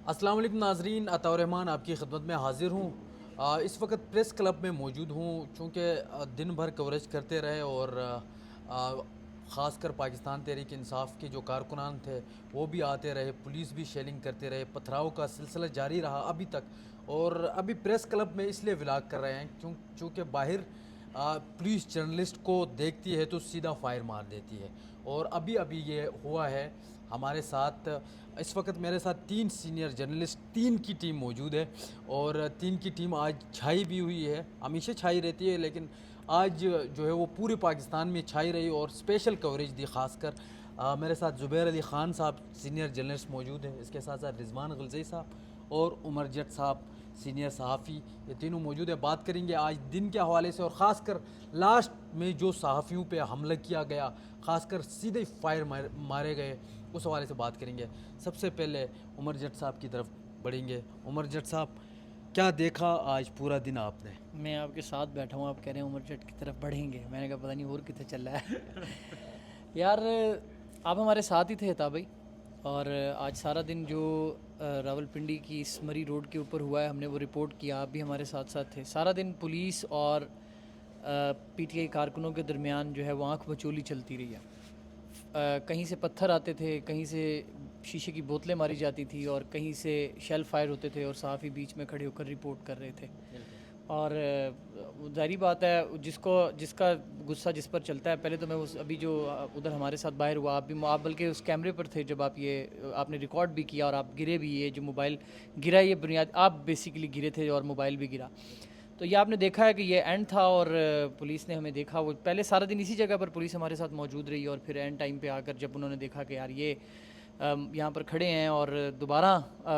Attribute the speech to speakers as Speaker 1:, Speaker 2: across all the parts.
Speaker 1: अस्सलाम वालेकुम नाजरीन, अताउर रहमान आपकी खिदमत में हाजिर हूँ। इस वक्त प्रेस क्लब में मौजूद हूँ चूँकि दिन भर कवरेज करते रहे और ख़ासकर पाकिस्तान तहरीक इंसाफ के जो कारकुनान थे वो भी आते रहे, पुलिस भी शेलिंग करते रहे, पथराव का सिलसिला जारी रहा अभी तक। और अभी प्रेस क्लब में इसलिए विलाग कर रहे हैं चूँकि बाहर पुलिस जर्नलिस्ट को देखती है तो सीधा फायर मार देती है। और अभी अभी ये हुआ है हमारे साथ। इस वक्त मेरे साथ तीन सीनियर जर्नलिस्ट, तीन की टीम मौजूद है और तीन की टीम आज छाई भी हुई है। हमेशा छाई रहती है लेकिन आज जो है वो पूरे पाकिस्तान में छाई रही और स्पेशल कवरेज दी। खासकर मेरे साथ ज़ुबैर अली ख़ान साहब सीनियर जर्नलिस्ट मौजूद हैं, इसके साथ साथ रिजवान गलज़ई साहब और उमर जट साहब सीनियर सहाफ़ी, ये तीनों मौजूद है। बात करेंगे आज दिन के हवाले से और ख़ासकर लास्ट में जो सहाफ़ियों पे हमला किया गया, ख़ासकर सीधे फायर मारे गए, उस हवाले से बात करेंगे। सबसे पहले उमर जट साहब की तरफ बढ़ेंगे। उमर जट साहब, क्या देखा आज पूरा दिन आपने?
Speaker 2: मैं आपके साथ बैठा हूँ, आप कह रहे हैं उमर जट की तरफ बढ़ेंगे। मैंने कहा पता नहीं और कितने चल रहा है। यार, आप हमारे साथ ही थे था भाई। और आज सारा दिन जो रावलपिंडी की स्मरी रोड के ऊपर हुआ है, हमने वो रिपोर्ट किया। आप भी हमारे साथ साथ थे सारा दिन। पुलिस और पीटीआई कारकुनों के दरमियान जो है वो आँख मचोली चलती रही है। कहीं से पत्थर आते थे, कहीं से शीशे की बोतलें मारी जाती थी और कहीं से शेल फायर होते थे और सहाफ़ी बीच में खड़े होकर रिपोर्ट कर रहे थे। और ज़ाहिरी बात है, जिसका गुस्सा जिस पर चलता है। पहले तो मैं उस अभी जो उधर हमारे साथ बाहर हुआ, आप बल्कि उस कैमरे पर थे जब आपने रिकॉर्ड भी किया और आप गिरे भी। ये जो मोबाइल गिरा, ये बुनियाद आप बेसिकली गिरे थे और मोबाइल भी गिरा। तो ये आपने देखा है कि ये एंड था और पुलिस ने हमें देखा। वो पहले सारा दिन इसी जगह पर पुलिस हमारे साथ मौजूद रही और फिर एंड टाइम पे आकर जब उन्होंने देखा कि यार ये यहाँ पर खड़े हैं और दोबारा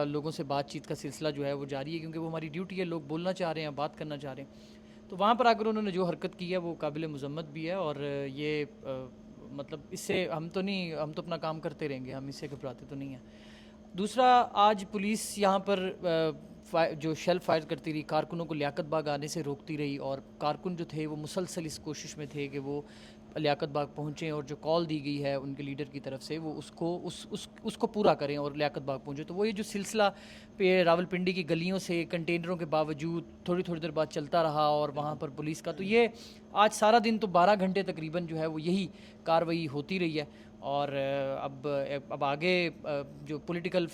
Speaker 2: लोगों से बातचीत का सिलसिला जो है वो जारी है, क्योंकि वो हमारी ड्यूटी है, लोग बोलना चाह रहे हैं, बात करना चाह रहे हैं। तो वहाँ पर आकर उन्होंने जो हरकत की है वो काबिल मजम्मत भी है। और ये मतलब इससे हम तो अपना काम करते रहेंगे, हम इससे घबराते तो नहीं हैं। दूसरा, आज पुलिस यहाँ पर जो शेल फायर करती रही, कारकुनों को लियाकत बाग आने से रोकती रही। और कारकुन जो थे वो मुसलसल इस कोशिश में थे कि वो लियाकत बाग पहुँचें और जो कॉल दी गई है उनके लीडर की तरफ से वो उसको पूरा करें और लियाकत बाग पहुँचे। तो वो ये जो सिलसिला पे रावलपिंडी की गलियों से कंटेनरों के बावजूद थोड़ी थोड़ी देर बाद चलता रहा और वहाँ पर पुलिस का, तो ये आज सारा दिन तो 12 घंटे तकरीबन जो है वो यही कार्रवाई होती रही है। और अब आगे जो पॉलिटिकल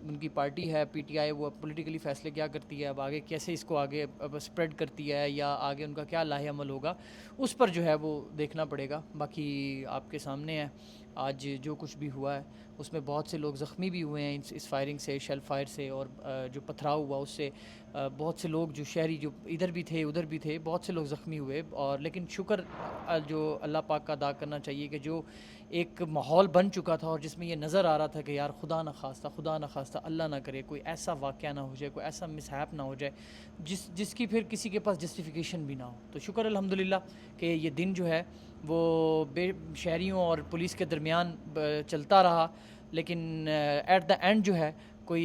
Speaker 2: उनकी पार्टी है पीटीआई, वो पॉलिटिकली फ़ैसले क्या करती है, अब आगे कैसे इसको आगे अब स्प्रेड करती है या आगे उनका क्या लाहे अमल होगा, उस पर जो है वो देखना पड़ेगा। बाकी आपके सामने है आज जो कुछ भी हुआ है, उसमें बहुत से लोग ज़ख्मी भी हुए हैं इस फायरिंग से, शेल फायर से। और जो पथराव हुआ उससे बहुत से लोग जो शहरी जो इधर भी थे उधर भी थे, बहुत से लोग ज़ख्मी हुए। और लेकिन शुक्र जो अल्लाह पाक का अदा करना चाहिए कि जो एक माहौल बन चुका था और जिसमें ये नज़र आ रहा था कि यार खुदा न खास्ता अल्लाह ना करे कोई ऐसा वाक़या ना हो जाए, कोई ऐसा मिसहैप ना हो जाए जिसकी फिर किसी के पास जस्टिफिकेशन भी ना हो। तो शुक्र अल्हम्दुलिल्लाह कि ये दिन जो है वो शहरियों और पुलिस के दरमियान चलता रहा। लेकिन एट द एंड जो है कोई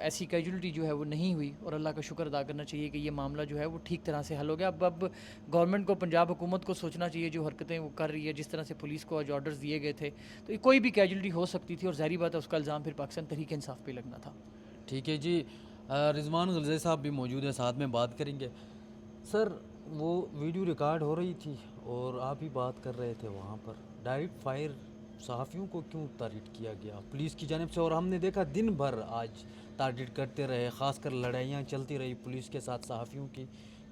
Speaker 2: ऐसी कैजुअलिटी जो है वो नहीं हुई और अल्लाह का शुक्र अदा करना चाहिए कि ये मामला जो है वो ठीक तरह से हल हो गया। अब गवर्नमेंट को, पंजाब हुकूमत को सोचना चाहिए जो हरकतें वो कर रही है, जिस तरह से पुलिस को आज ऑर्डर्स दिए गए थे, तो ये कोई भी कैजुअलिटी हो सकती थी और ज़ाहिर बात है उसका इल्ज़ाम फिर पाकिस्तान तहरीक इंसाफ पे लगना था।
Speaker 1: ठीक है जी। रिजवान गलज़ई साहब भी मौजूद है, साथ में बात करेंगे। सर, वो वीडियो रिकॉर्ड हो रही थी और आप ही बात कर रहे थे, वहाँ पर डायरेक्ट फायर सहाफ़ियों को क्यों टारगेट किया गया पुलिस की जानिब से? और हमने देखा दिन भर आज टारगेट करते रहे, ख़ासकर लड़ाइयाँ चलती रही पुलिस के साथ सहाफ़ियों की,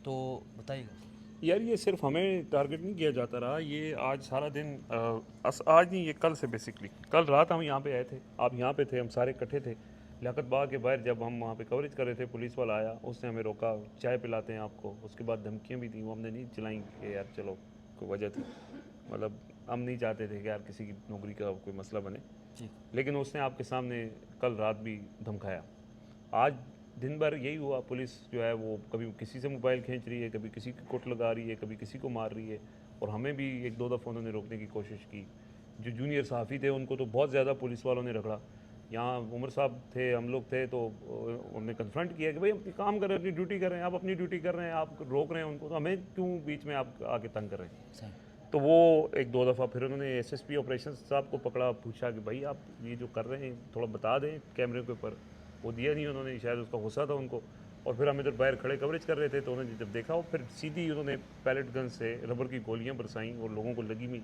Speaker 1: तो बताइएगा।
Speaker 3: यार, ये सिर्फ हमें टारगेट नहीं किया जाता रहा। ये आज सारा दिन आज नहीं, ये कल से बेसिकली। कल रात हम यहाँ पे आए थे, आप यहाँ पे थे, हम सारे इकट्ठे थे लियाकत बाग के बाहर। जब हम वहाँ पे कवरेज कर रहे थे, पुलिस वाला आया, उसने हमें रोका, चाय पिलाते हैं आपको। उसके बाद धमकियाँ भी दी, वो हमने नहीं चलाई कि यार चलो, कोई वजह थी, मतलब हम नहीं चाहते थे कि यार किसी की नौकरी का कोई मसला बने।
Speaker 1: जी।
Speaker 3: लेकिन उसने आपके सामने कल रात भी धमकाया। आज दिन भर यही हुआ। पुलिस जो है वो कभी किसी से मोबाइल खींच रही है, कभी किसी की कुट लगा रही है, कभी किसी को मार रही है। और हमें भी एक दो दफ़ा उन्होंने रोकने की कोशिश की। जो जूनियर सहाफ़ी थे उनको तो बहुत ज़्यादा पुलिस वालों ने रगड़ा। यहाँ उमर साहब थे, हम लोग थे, तो उन्होंने कन्फ्रंट किया कि भाई अपनी काम कर रहे हैं, अपनी ड्यूटी कर रहे हैं, आप अपनी ड्यूटी कर रहे हैं, आप रोक रहे हैं उनको, तो हमें क्यों बीच में आप आके तंग कर रहे हैं।
Speaker 1: सही।
Speaker 3: तो वो एक दो दफ़ा फिर उन्होंने एसएसपी ऑपरेशन साहब को पकड़ा, पूछा कि भाई आप ये जो कर रहे हैं थोड़ा बता दें कैमरे के ऊपर। वो दिया नहीं उन्होंने, शायद उसका गुस्सा था उनको। और फिर हम इधर बाहर खड़े कवरेज कर रहे थे तो उन्होंने जब देखा, वो फिर सीधी उन्होंने पैलेट गन से रबर की गोलियां बरसाईं और लोगों को लगी भी।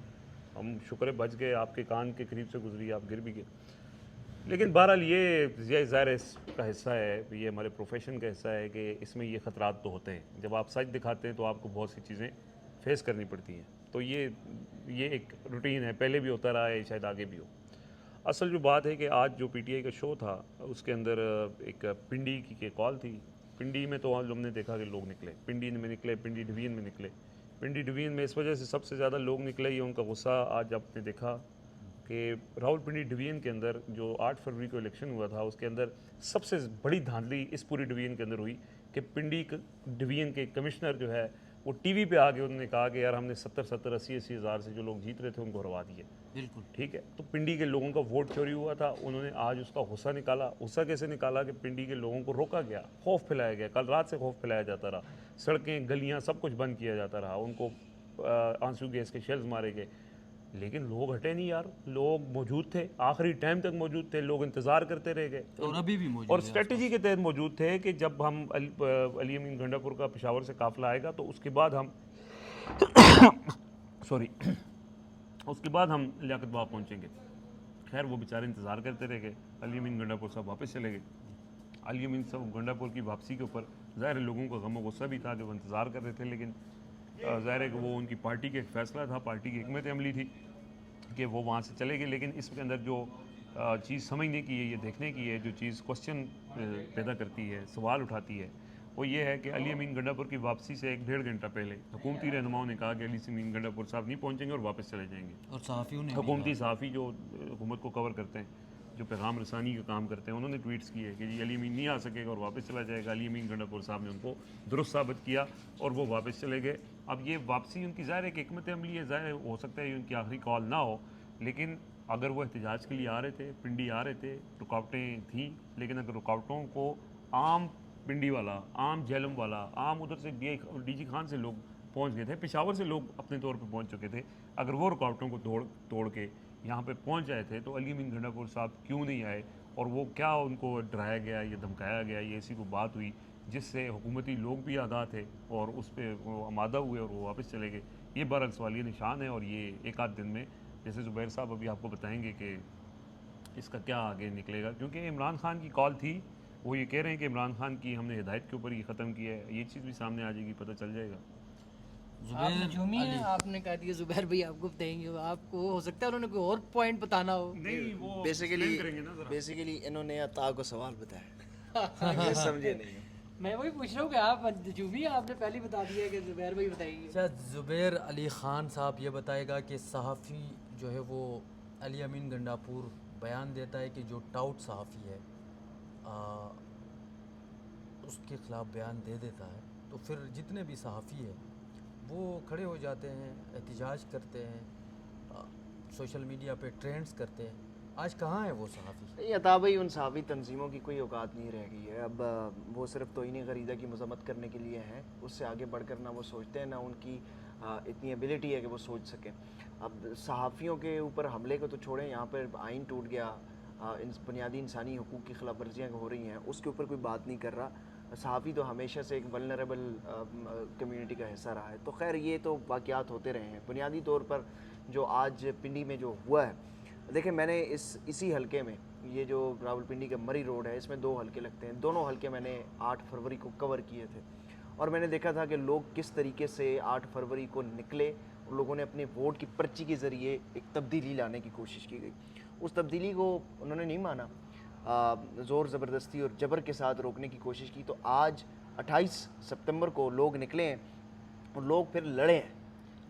Speaker 3: हम शुक्र है बच गए, आपके कान के करीब से गुजरी, आप गिर भी गए। लेकिन बहरहाल ये ज़ाहिर है इसका हिस्सा है, ये हमारे प्रोफेशन का हिस्सा है कि इसमें ये ख़तरात तो होते हैं। जब आप सच दिखाते हैं तो आपको बहुत सी चीज़ें फेस करनी पड़ती हैं। तो ये एक रूटीन है, पहले भी होता रहा है, शायद आगे भी हो। असल जो बात है कि आज जो पीटीआई का शो था उसके अंदर एक पिंडी की कॉल थी। पिंडी में तो आज हमने देखा कि लोग निकले, पिंडी में निकले, पिंडी डिवीज़न में निकले। पिंडी डिवीज़न में इस वजह से सबसे ज़्यादा लोग निकले, ये उनका गुस्सा। आज आपने देखा कि रावलपिंडी डिवीज़न के अंदर जो 8 फरवरी को इलेक्शन हुआ था उसके अंदर सबसे बड़ी धांधली इस पूरी डिवीज़न के अंदर हुई कि पिंडी डिवीज़न के कमिश्नर जो है वो टीवी पे आके उन्होंने कहा कि यार हमने 70-70, 80-80 हज़ार से जो लोग जीत रहे थे उनको हरवा दिए।
Speaker 1: बिल्कुल
Speaker 3: ठीक है, तो पिंडी के लोगों का वोट चोरी हुआ था, उन्होंने आज उसका गुस्सा निकाला। गुस्सा कैसे निकाला कि पिंडी के लोगों को रोका गया, खौफ फैलाया गया। कल रात से खौफ फैलाया जाता रहा, सड़कें गलियाँ सब कुछ बंद किया जाता रहा, उनको आंसू गैस के शेल्स मारे गए। लेकिन लोग हटे नहीं यार, लोग मौजूद थे, आखिरी टाइम तक मौजूद थे, लोग इंतज़ार करते रह गए
Speaker 1: और अभी भी मौजूद
Speaker 3: और
Speaker 1: है
Speaker 3: स्ट्रेटजी के तहत मौजूद थे कि जब हम अली अमीन गंडापुर का पेशावर से काफिला आएगा तो उसके बाद हम सॉरी उसके बाद हम लियाकत बाग पहुँचेंगे। खैर वो बेचारे इंतज़ार करते रह गए, अली अमीन गंडापुर साहब वापस चले गए। अली अमीन साहब गंडापुर की वापसी के ऊपर ज़ाहिर है लोगों का गम और गुस्सा भी था कि वो इंतज़ार कर रहे थे, लेकिन ज़ाहिर है कि वो उनकी पार्टी का एक फ़ैसला था, पार्टी की हिकमत अमली थी कि वो वहाँ से चले गए। लेकिन इसके अंदर जो चीज़ समझने की है, ये देखने की है, जो चीज़ क्वेश्चन पैदा करती है, सवाल उठाती है, वो ये है कि अली अमीन गंडापुर की वापसी से 1-1.5 घंटा पहले हुकूमती रहनुमाओं ने कहा कि अली अमीन गंडापुर साहब नहीं पहुँचेंगे और वापस चले जाएंगे।
Speaker 1: और सहाफ़ियों ने
Speaker 3: हुकूमती सहाफ़ी जो हुकूमत को कवर करते हैं, जो पैगाम रसानी का काम करते हैं, उन्होंने ट्वीट्स किए कि जी अली अमीन नहीं आ सकेगा और वापस चला जाएगा। अली अमीन गंडापुर साहब ने उनको दुरुस्त साबित किया और वो वापस चले गए। अब ये वापसी उनकी ज़ाहिर है कि हिकमत अमली है, ज़ाहिर हो सकता है ये उनकी आखिरी कॉल ना हो, लेकिन अगर वो एहतजाज के लिए आ रहे थे, पिंडी आ रहे थे, रुकावटें थीं, लेकिन अगर रुकावटों को आम पिंडी वाला, आम झेलम वाला, आम उधर से डीजी खान से लोग पहुंच गए थे, पेशावर से लोग अपने तौर पे पहुंच चुके थे, अगर वो रुकावटों को तोड़ के यहाँ पे पहुंच जाए थे तो अली अमीन गंडापुर साहब क्यों नहीं आए, और वो क्या उनको डराया गया या धमकाया गया, ये ऐसी कोई बात हुई जिससे हुकूमती लोग भी आगाह थे और उस पर वो आमादा हुए और वो वापस चले गए। ये बहरहाल सवालिया निशान है और ये एक आध दिन में, जैसे ज़ुबैर साहब अभी आपको बताएंगे कि इसका क्या आगे निकलेगा, क्योंकि इमरान खान की कॉल थी, वो ये कह रहे हैं कि इमरान खान की हमने हिदायत के ऊपर ये ख़त्म किया है, ये चीज़ भी सामने आ जाएगी, पता चल जाएगा।
Speaker 2: आप नजूमी हैं, आपने कहा दिया जुबैर भाई आपको बताएंगे, आपको हो सकता है उन्होंने कोई और पॉइंट बताना हो।
Speaker 3: नहीं वो
Speaker 4: बेसिकली इन्होंने अता को सवाल बताया ये समझे नहीं।
Speaker 2: मैं वही पूछ रहा हूँ कि आप नजूमी हैं, आपने पहले ही बता दिया कि जुबैर भाई बताइए।
Speaker 1: अच्छा, ज़ुबैर अली ख़ान साहब ये बताएगा कि सहाफ़ी जो है वो अली अमीन गंडापुर बयान देता है कि जो टाउट सहाफ़ी है उसके ख़िलाफ़ बयान दे देता है, तो फिर जितने भी सहाफ़ी है वो खड़े हो जाते हैं, एहतजाज करते हैं, सोशल मीडिया पे ट्रेंड्स करते हैं। आज कहाँ है वो सहाफ़ी?
Speaker 4: ये अता भाई उन सहाफ़ी तंजीमों की कोई औकात नहीं रह गई है। अब वो सिर्फ तोहीन ग़रीदा की मज़म्मत करने के लिए हैं, उससे आगे बढ़कर ना वो सोचते हैं, ना उनकी इतनी एबिलिटी है कि वो सोच सकें। अब सहाफ़ियों के ऊपर हमले को तो छोड़ें, यहाँ पर आइन टूट गया, इन बुनियादी इंसानी हकूक़ की खिलाफ वर्जियाँ हो रही हैं, उसके ऊपर कोई बात नहीं कर रहा। सहाफ़ी तो हमेशा से एक वल्नरेबल कम्युनिटी का हिस्सा रहा है। तो खैर ये तो वाक़यात होते रहे हैं। बुनियादी तौर पर जो आज पिंडी में जो हुआ है, देखिए मैंने इसी हलके में, ये जो रावलपिंडी का मरी रोड है, इसमें 2 हलके लगते हैं, दोनों हलके मैंने 8 फरवरी को कवर किए थे और मैंने देखा था कि लोग किस तरीके से 8 फरवरी को निकले और लोगों ने अपने वोट की पर्ची के ज़रिए एक तब्दीली लाने की कोशिश की गई। उस तब्दीली को उन्होंने नहीं माना, ज़ोर ज़बरदस्ती और जबर के साथ रोकने की कोशिश की। तो आज 28 सितंबर को लोग निकले हैं और लोग फिर लड़े हैं।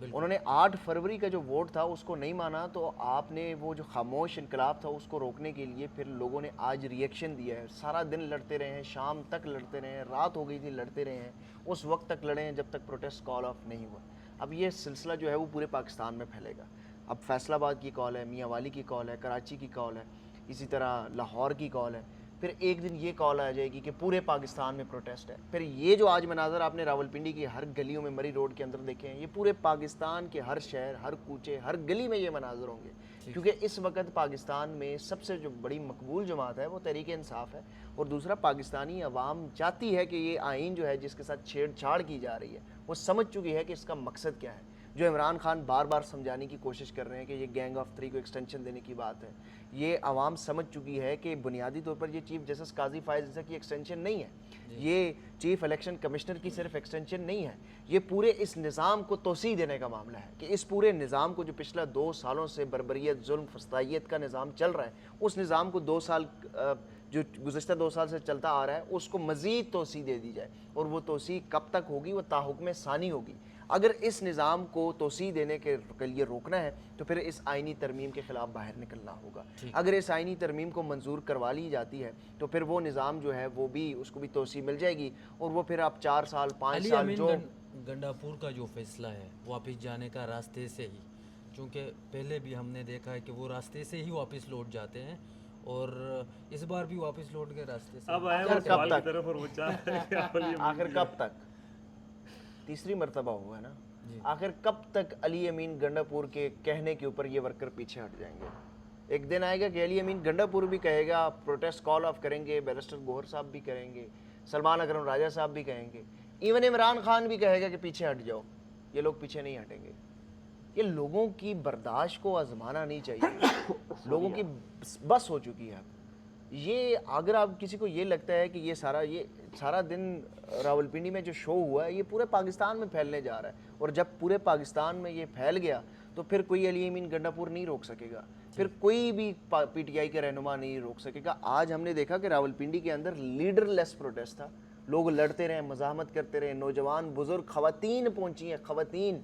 Speaker 4: उन्होंने 8 फरवरी का जो वोट था उसको नहीं माना, तो आपने वो जो खामोश इनकलाब था उसको रोकने के लिए फिर लोगों ने आज रिएक्शन दिया है। सारा दिन लड़ते रहे हैं, शाम तक लड़ते रहे हैं, रात हो गई थी लड़ते रहे हैं, उस वक्त तक लड़े हैं जब तक प्रोटेस्ट कॉल ऑफ नहीं हुआ। अब ये सिलसिला जो है वो पूरे पाकिस्तान में फैलेगा। अब फैसलाबाद की कॉल है, मियाँ वाली की कॉल है, कराची की कॉल है, इसी तरह लाहौर की कॉल है, फिर एक दिन ये कॉल आ जाएगी कि पूरे पाकिस्तान में प्रोटेस्ट है। फिर ये जो आज मनाजर आपने रावलपिंडी की हर गलियों में, मरी रोड के अंदर देखे हैं, ये पूरे पाकिस्तान के हर शहर, हर कूचे, हर गली में ये मनाजर होंगे क्योंकि इस वक्त पाकिस्तान में सबसे जो बड़ी मकबूल जमात है वो तहरीक इंसाफ है, और दूसरा पाकिस्तानी अवाम चाहती है कि ये आइन जो है जिसके साथ छेड़छाड़ की जा रही है वो समझ चुकी है कि इसका मकसद क्या है। जो इमरान खान बार बार समझाने की कोशिश कर रहे हैं कि ये गैंग ऑफ 3 को एक्सटेंशन देने की बात है, ये आवाम समझ चुकी है कि बुनियादी तौर पर ये चीफ जस्टिस काजी फायज ईसा की एक्सटेंशन नहीं है, ये चीफ इलेक्शन कमिश्नर की सिर्फ एक्सटेंशन नहीं है, ये पूरे इस निज़ाम को तोसी देने का मामला है कि इस पूरे निज़ाम को जो पिछला 2 सालों से बर्बरियत, जुल्म, फस्तायत का निज़ाम चल रहा है, उस निज़ाम को 2 साल जो गुज़श्ता 2 साल से चलता आ रहा है उसको मज़ीद तोसी दे दी जाए, और वो तोसी कब तक होगी? वो ताहुक्म सानी होगी। अगर इस निज़ाम को तोसी देने के लिए रोकना है तो फिर इस आइनी तरमीम के ख़िलाफ़ बाहर निकलना होगा। अगर इस आइनी तरमीम को मंजूर करवा ली जाती है तो फिर वो निज़ाम जो है वो भी, उसको भी तोसी मिल जाएगी, और वो फिर आप 4 साल 5 साल जो
Speaker 1: गंडापुर का जो फैसला है वापस जाने का रास्ते से ही, क्योंकि पहले भी हमने देखा है कि वो रास्ते से ही वापस लौट जाते हैं और इस बार भी वापस लौट गए रास्ते से।
Speaker 3: अब आए वो सवाल की तरफ और वो
Speaker 4: आखिर कब तक? तीसरी मरतबा हुआ है ना, आखिर कब तक अली अमीन गंडापुर के कहने के ऊपर ये वर्कर पीछे हट जाएंगे? एक दिन आएगा कि अली अमीन गंडापुर भी कहेगा, प्रोटेस्ट कॉल ऑफ करेंगे, बैरिस्टर गोहर साहब भी करेंगे, सलमान अकरम राजा साहब भी कहेंगे, इवन इमरान खान भी कहेगा कि पीछे हट जाओ। ये लोग पीछे नहीं हटेंगे। ये लोगों की बर्दाश्त को आजमाना नहीं चाहिए, लोगों की बस हो चुकी है। ये अगर आप किसी को ये लगता है कि ये सारा दिन रावलपिंडी में जो शो हुआ है ये पूरे पाकिस्तान में फैलने जा रहा है, और जब पूरे पाकिस्तान में ये फैल गया तो फिर कोई अली अमीन गंडापुर नहीं रोक सकेगा, फिर कोई भी पीटीआई का रहनुमा नहीं रोक सकेगा। आज हमने देखा कि रावलपिंडी के अंदर लीडरलेस प्रोटेस्ट था, लोग लड़ते रहे, मज़ाहमत करते रहे, नौजवान, बुजुर्ग, ख़वातीन पहुंची हैं। ख़वातीन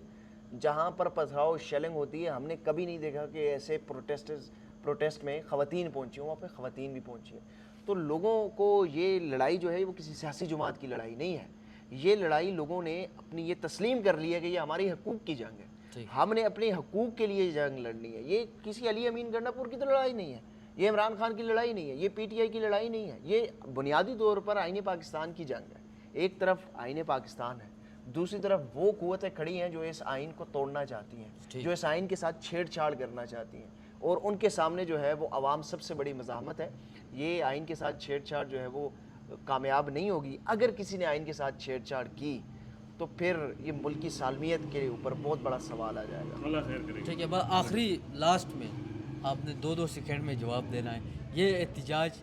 Speaker 4: जहाँ पर पथराव शेलिंग होती है, हमने कभी नहीं देखा कि ऐसे प्रोटेस्ट में ख़वातीन पहुंची हों, वहाँ पे ख़वातीन भी पहुंची हैं। तो लोगों को ये लड़ाई जो है वो किसी सियासी जमात की लड़ाई नहीं है, ये लड़ाई लोगों ने अपनी ये तस्लीम कर ली है कि ये हमारी हकूक़ की जंग है, हमने अपने हकूक़ के लिए जंग लड़नी है। ये किसी अली अमीन गंडापुर की तो लड़ाई नहीं है, ये इमरान खान की लड़ाई नहीं है, ये पीटीआई की लड़ाई नहीं है, ये बुनियादी तौर पर आईने पाकिस्तान की जंग है। एक तरफ आईने पाकिस्तान है, दूसरी तरफ वो क़ुव्वतें खड़ी हैं जो इस आइन को तोड़ना चाहती हैं, जो इस आइन के साथ छेड़छाड़ करना चाहती हैं, और उनके सामने जो है वो आवाम सबसे बड़ी मज़ाहमत है। ये आइन के साथ छेड़छाड़ जो है वो कामयाब नहीं होगी। अगर किसी ने आइन के साथ छेड़छाड़ की तो फिर ये मुल्क की सालमियत के ऊपर बहुत बड़ा सवाल आ जाएगा।
Speaker 3: अल्लाह खैर करेगा।
Speaker 1: ठीक है, बस आखिरी लास्ट में आपने 2-2 सेकंड में जवाब देना है, ये एहतजाज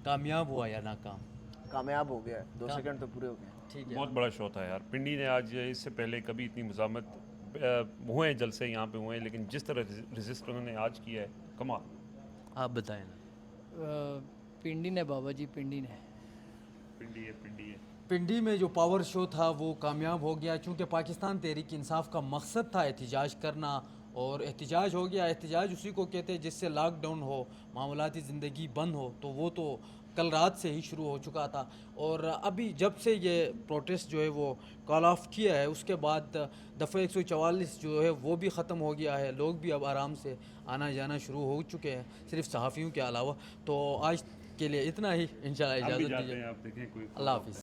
Speaker 1: कामयाब हुआ या नाकाम?
Speaker 4: कामयाब हो गया, 2 सेकंड तो पूरे हो गए।
Speaker 1: ठीक है,
Speaker 3: बहुत बड़ा शो था यार। पिंडी ने आज, इससे पहले कभी इतनी मज़ामत हुए हैं, जलसे यहाँ पे हुए हैं, लेकिन जिस तरह रेजिस्ट उन्होंने आज किया है, कमाल।
Speaker 1: आप बताएं ना।
Speaker 2: पिंडी ने बाबा जी, पिंडी ने
Speaker 3: पिंडी है, पिंडी है।
Speaker 1: पिंडी में जो पावर शो था वो कामयाब हो गया, क्योंकि पाकिस्तान तहरीक इंसाफ का मकसद था एहतजाज करना, और एहतजाज हो गया। एहतजाज उसी को कहते हैं जिससे लॉकडाउन हो, मामूलाती ज़िंदगी बंद हो, तो वो तो कल रात से ही शुरू हो चुका था। और अभी जब से ये प्रोटेस्ट जो है वो कॉल ऑफ किया है, उसके बाद दफ़ा 144 जो है वो भी ख़त्म हो गया है, लोग भी अब आराम से आना जाना शुरू हो चुके हैं, सिर्फ सहाफ़ियों के अलावा। तो आज के लिए इतना ही, इंशाल्लाह इजाज़त दीजिए।
Speaker 3: आप देखें कोई
Speaker 1: अल्लाह हाफ़िज़।